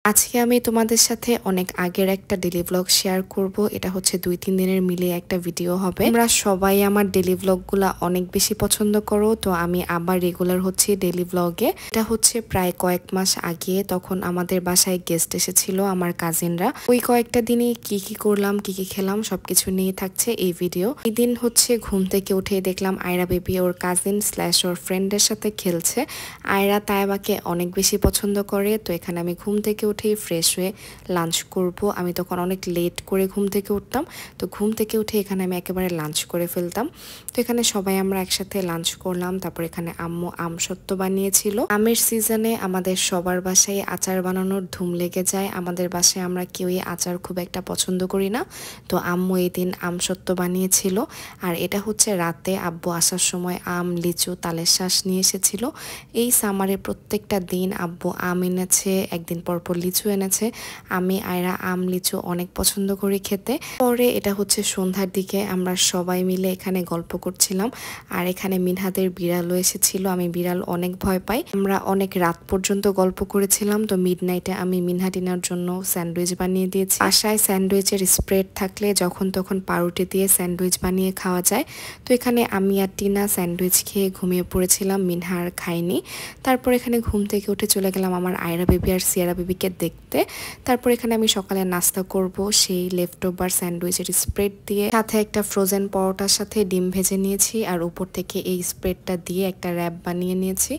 আজকে আমি তোমাদের সাথে অনেক আগের একটা ডেইলি ব্লগ শেয়ার করব। এটা হচ্ছে 2-3 দিনের মিলে একটা ভিডিও হবে। তোমরা সবাই আমার ডেইলি ব্লগগুলা অনেক বেশি পছন্দ করো, তো আমি আবার রেগুলার হচ্ছে ডেইলি ব্লগে। এটা হচ্ছে প্রায় কয়েক মাস আগে, তখন আমাদের বাসায় গেস্ট এসেছিল আমার কাজিনরা। ওই কয়েকটা দিনে কি কি করলাম, কি কি খেলাম সবকিছু নিয়ে থাকছে এই ভিডিও। এই দিন হচ্ছে ঘুম থেকে উঠে দেখলাম আয়রা বেবি ওর কাজিন স্ল্যাশ ওর ফ্রেন্ডের সাথে খেলছে। আয়রা তাইবাকে অনেক বেশি পছন্দ করে, তো এখানে আমি ঘুম থেকে উঠেই ফ্রেশ হয়ে লাঞ্চ করব। আমি তখন অনেক লেট করে ঘুম থেকে উঠতাম, তো ঘুম থেকে উঠে এখানে আমি একেবারে লাঞ্চ করে ফেলতাম। তো এখানে সবাই আমরা একসাথে লাঞ্চ করলাম। তারপর এখানে আম্মু আমসত্ত্ব বানিয়েছিল। আমের সিজনে আমাদের সবার বাসায় আচার বানানোর ধুম লেগে যায়। আমাদের বাসায় আমরা কেউই আচার খুব একটা পছন্দ করি না, তো আম্মু এই দিন আমসত্ত্ব বানিয়েছিল। আর এটা হচ্ছে রাতে আব্বু আসার সময় আম, লিচু, তালের শ্বাস নিয়ে এসেছিল। এই সামারে প্রত্যেকটা দিন আব্বু আম এনেছে, একদিন পর পর লিচু এনেছে। আমি আয়রা আম লিচু অনেক পছন্দ করি খেতে। পরে এটা হচ্ছে সন্ধ্যার দিকে আমরা সবাই মিলে এখানে গল্প করছিলাম। আর এখানে মিনহাদের বিড়ালও এসেছিল। আমি বিড়াল অনেক ভয় পাই। আমরা অনেক রাত পর্যন্ত গল্প করেছিলাম। তো মিডনাইটে আমি মিনহা টিনার জন্য স্যান্ডউইচ বানিয়ে দিয়েছি। বাসায় স্যান্ডউইচের স্প্রেড থাকলে যখন তখন পাউরুটি দিয়ে স্যান্ডউইচ বানিয়ে খাওয়া যায়। তো এখানে আমি আর টিনা স্যান্ডউইচ খেয়ে ঘুমিয়ে পড়েছিলাম, মিনহা আর খাইনি। তারপর এখানে ঘুম থেকে উঠে চলে গেলাম আমার আয়রা বেবি আর সিয়ারা বেবিকে দেখতে। তারপর এখানে আমি সকালে নাস্তা করব সেই লেফট ওভার স্যান্ডউইচের স্প্রেড দিয়ে, সাথে একটা ফ্রোজেন পরোটার সাথে ডিম ভেজে নিয়েছি, আর উপর থেকে এই স্প্রেডটা দিয়ে একটা র্যাপ বানিয়ে নিয়েছি।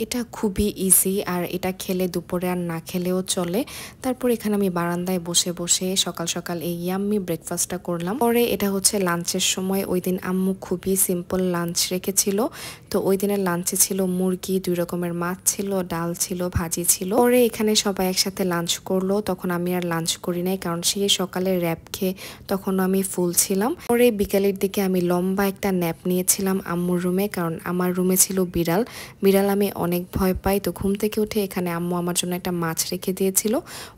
এটা খুবই ইজি, আর এটা খেলে দুপুরে আর না খেলেও চলে। তারপর এখানে আমি বারান্দায় বসে বসে সকাল সকাল এই ইয়াম্মি ব্রেকফাস্টটা করলাম। পরে এটা হচ্ছে লাঞ্চের সময়। ওই দিন আম্মু খুবই সিম্পল লাঞ্চ রেখেছিল। তো ওই দিনের লাঞ্চে ছিল মুরগি, 2 রকমের মাছ ছিল, ডাল ছিল, ভাজি ছিল। পরে এখানে সবাই একসাথে লাঞ্চ করলো। তখন আমি আর লাঞ্চ করি নাই, কারণ সেই সকালে র্যাপ খেয়ে তখন আমি ফুল ছিলাম। পরে বিকালের দিকে আমি লম্বা একটা ন্যাপ নিয়েছিলাম আম্মুর রুমে, কারণ আমার রুমে ছিল বিড়াল। বিড়াল আমি অনেক ভয় পাই। তো ঘুম থেকে উঠে এখানে আম্মু আমার জন্য একটা মাছ রেখে দিয়েছিল।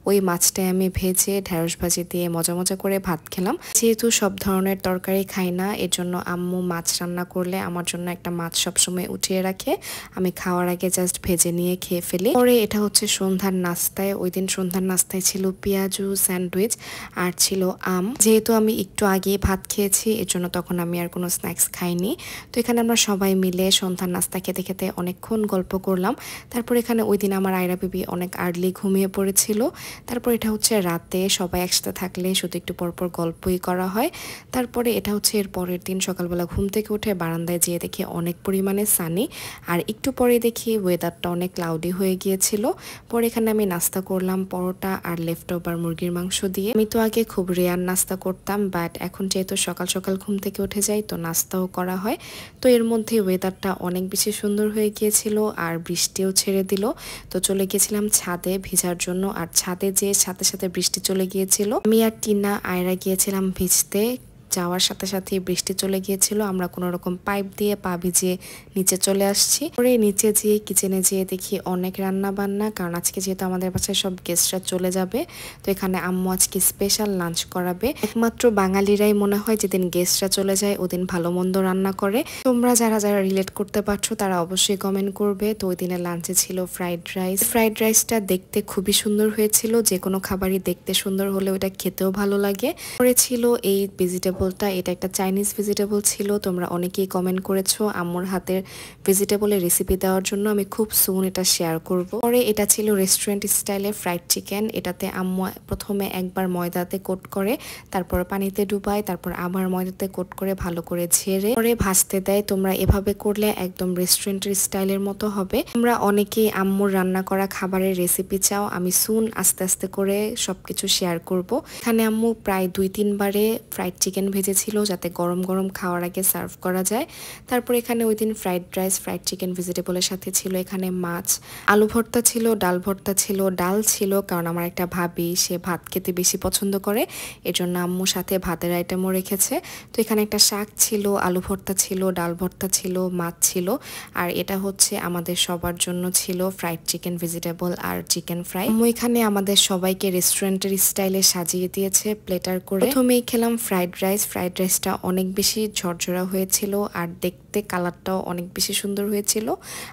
ওই মাছটাই আমি ভেজে ঢেঁড়স ভাজি দিয়ে মজা মজা করে ভাত খেলাম। যেহেতু সব ধরনের তরকারি খাই না, এর জন্য আম্মু মাছ রান্না করলে আমার জন্য একটা মাছ সবসময় উঠিয়ে রাখে। আমি খাওয়ার আগে জাস্ট ভেজে নিয়ে খেয়ে ফেলি। পরে এটা হচ্ছে সন্ধ্যার নাস্তায়। ওই দিন সন্ধ্যার নাস্তায় ছিল পেঁয়াজু স্যান্ডউইচ আর ছিল আম। যেহেতু আমি একটু আগে ভাত খেয়েছি, এর জন্য তখন আমি আর কোনো স্ন্যাক্স খাইনি। তো এখানে আমরা সবাই মিলে সন্ধ্যার নাস্তা খেতে খেতে অনেকক্ষণ গল্প করলাম। তারপর এখানে ওই দিন আমার আয়রা বেবি অনেক আর্লি ঘুমিয়ে পড়েছিল। তারপর এটা হচ্ছে রাতে সবাই একসাথে থাকলে শুধু একটু পরপর গল্পই করা হয়। তারপরে এটা হচ্ছে এর পরের দিন সকালবেলা ঘুম থেকে উঠে বারান্দায় যেয়ে দেখি অনেক পরিমাণে সানি, আর একটু পরে দেখি ওয়েদারটা অনেক ক্লাউডি হয়ে গিয়েছিল। পরে এখানে আমি নাস্তা করলাম পরোটা আর লেফট ওভার মুরগির মাংস দিয়ে। আমি তো আগে খুব রেয়ার নাস্তা করতাম, বাট এখন যেহেতু সকাল সকাল ঘুম থেকে উঠে যাই, তো নাস্তাও করা হয়। তো এর মধ্যে ওয়েদারটা অনেক বেশি সুন্দর হয়ে গিয়েছিল, আর বৃষ্টিও ছেড়ে দিল। তো চলে গিয়েছিলাম ছাদে ভিজার জন্য, আর ছাদে যেয়ে সাথে সাথে বৃষ্টি চলে গিয়েছিল। আমি আর টিনা আয়রা গিয়েছিলাম ভিজতে। যাওয়ার সাথে সাথে বৃষ্টি চলে গিয়েছিল। আমরা কোনো রকম পাইপ দিয়ে পা ভিজিয়ে নিচে চলে আসছি। পরে নিচে যেয়ে কিচেনে যেয়ে দেখি অনেক রান্না বান্না, কারণ আজকে যেহেতু আমাদের বাসায় সব গেস্টরা চলে যাবে, তো এখানে আম্মু আজকে স্পেশাল লাঞ্চ করাবে। একমাত্র বাঙালিরাই মনে হয় যেদিন গেস্টরা চলে যায় ওদিন ভালো মন্দ রান্না করে। তোমরা যারা যারা রিলেট করতে পারছো তারা অবশ্যই কমেন্ট করবে। তো ওই দিনের লাঞ্চে ছিল ফ্রাইড রাইস। ফ্রাইড রাইসটা দেখতে খুবই সুন্দর হয়েছিল। যে কোনো খাবারই দেখতে সুন্দর হলে ওটা খেতেও ভালো লাগে। পরে ছিল এই ভেজিটেবলটা, এটা একটা চাইনিজ ভেজিটেবল ছিল। তোমরা অনেকেই কমেন্ট করেছো আম্মুর হাতের ভেজিটেবলের রেসিপি দেওয়ার জন্য। আমি খুব সুন এটা শেয়ার করব। পরে এটা ছিল রেস্টুরেন্ট স্টাইলে ফ্রাইড চিকেন। এটাতে আম্মু প্রথমে একবার ময়দাতে কোট করে, তারপর পানিতে ডুবায়, তারপর আবার ময়দাতে কোট করে ভালো করে ঝেড়ে পরে ভাজতে দেয়। তোমরা এভাবে করলে একদম রেস্টুরেন্টের স্টাইলের মতো হবে। তোমরা অনেকেই আম্মুর রান্না করা খাবারের রেসিপি চাও। আমি সুন আস্তে আস্তে করে সবকিছু শেয়ার করব। এখানে আম্মু প্রায় 2-3 বারে ফ্রাইড চিকেন ভেজেছিল, যাতে গরম গরম খাওয়ার আগে সার্ভ করা যায়। তারপর এখানে ওই দিন ফ্রাইড রাইস, ফ্রাইড চিকেন ভেজিটেবলের সাথে ছিল এখানে মাছ, আলু ভর্তা ছিল, ডাল ভর্তা ছিল, ডাল ছিল কারণ আমার একটা ভাবি সে ভাত খেতে বেশি পছন্দ করে, এজন্য আম্মু সাথে ভাতের আইটেমও রেখেছে। তো এখানে একটা শাক ছিল, আলু ভর্তা ছিল, ডাল ভর্তা ছিল, মাছ ছিল, আর এটা হচ্ছে আমাদের সবার জন্য ছিল ফ্রাইড চিকেন ভেজিটেবল আর চিকেন ফ্রাই। আম্মু এখানে আমাদের সবাইকে রেস্টুরেন্টের স্টাইলে সাজিয়ে দিয়েছে প্লেটার করে। প্রথমেই খেলাম ফ্রাইড রাইস, গাইস ফ্রাইড রাইসটা অনেক বেশি ঝরঝরা হয়েছিল আর দেখতে কালারটাও অনেক বেশি সুন্দর হয়েছিল।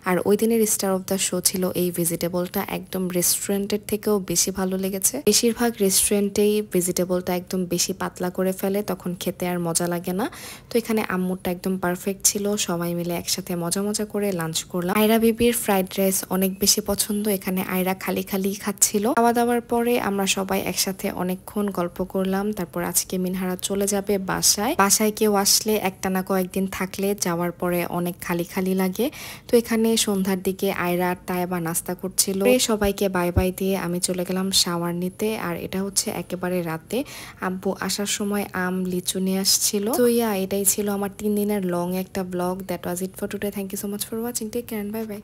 আর ওই দিনের স্টার অফ দ্য শো ছিল এই ভেজিটেবলটা, একদম রেস্টুরেন্টের থেকেও বেশি ভালো লেগেছে। বেশিরভাগ রেস্টুরেন্টেই ভেজিটেবলটা একদম বেশি পাতলা করে ফেলে, তখন খেতে আর মজা লাগে না। তো এখানে আম্মুরটা একদম পারফেক্ট ছিল, সবাই মিলে একসাথে মজা মজা করে লাঞ্চ করলাম। আয়রা বেবির ফ্রাইড রাইস অনেক বেশি পছন্দ, এখানে আয়রা খালি খালি খাচ্ছিল। খাওয়া দাওয়ার পরে আমরা সবাই একসাথে অনেকক্ষণ গল্প করলাম। তারপর আজকে মিনহারা চলে যাবে বাসায়। বাসায় কেউ আসলে একটানা কয়েকদিন থাকলে যাওয়ার পরে অনেক খালি খালি লাগে। তো এখানে সন্ধ্যার দিকে আয়রা আর তাইবা নাস্তা করছিল। সবাইকে বাই বাই দিয়ে আমি চলে গেলাম শাওয়ার নিতে। আর এটা হচ্ছে একেবারে রাতে, আব্বু আসার সময় আম লিচু নিয়ে আসছিল। তো এটাই ছিল আমার 3 দিনের লং একটা blog. That was it for today. Thank you so much for watching. Take care and bye by.